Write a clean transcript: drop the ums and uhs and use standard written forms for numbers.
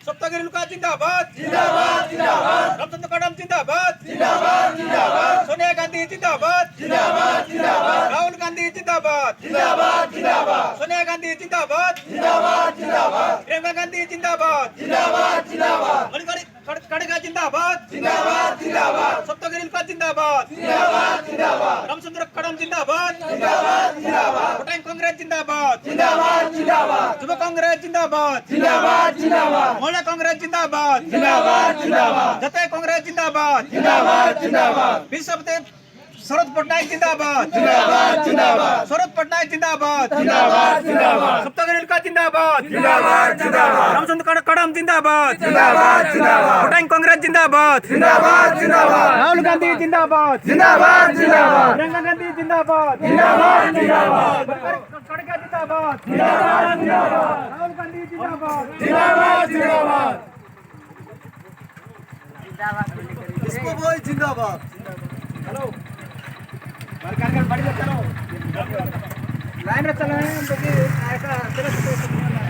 सप्तगिरी का जिंदाबाद जिंदाबाद जिंदाबाद रामचंद्र कदम जिंदाबाद जिंदाबाद जिंदाबाद सोनिया गांधी जिंदाबाद जिंदाबाद जिंदाबाद राहुल गांधी जिंदाबाद जिंदाबाद जिंदाबाद सोनिया गांधी जिंदाबाद जिंदाबाद जिंदाबाद प्रियंका गांधी जिंदाबाद जिंदाबाद जिंदाबाद खड़गा जिंदाबाद जिंदाबाद जिंदाबाद सप्तगिरी का जिंदाबाद जिंदाबाद जिंदाबाद रामचंद्र कदम जिंदाबाद जिंदाबाद जिंदाबाद भूटान कांग्रेस जिंदाबाद जिंदाबाद जिंदाबाद युवा कांग्रेस जिंदाबाद जिंदाबाद जिंदाबाद महिला कांग्रेस जिंदाबाद जिंदाबाद जिंदाबाद जनता कांग्रेस जिंदाबाद जिंदाबाद जिंदाबाद विश्वपति शरद पटनायक जिंदाबाद जिंदाबाद जिंदाबाद शरद पटनायक जिंदाबाद जिंदाबाद जिंदाबाद सप्तगिरी का जिंदाबाद जिंदाबाद जिंदाबाद रामचंद्र कदम जिंदाबाद जिंदाबाद जिंदाबाद भूटान कांग्रेस जिंदाबाद जिंदाबाद जिंदाबाद राहुल गांधी जिंदाबाद जिंदाबाद जिंदाबाद प्रियंका गांधी जिंदाबाद जिंदाबाद जिंदाबाद खड़गा जिंदाबाद जिंदाबाद जिंदाबाद राहुल गांधी जिंदाबाद जिंदाबाद जिंदाबाद इसको बोल जिंदाबाद। हेलो चलो लाइन में चलो देखिए ऐसा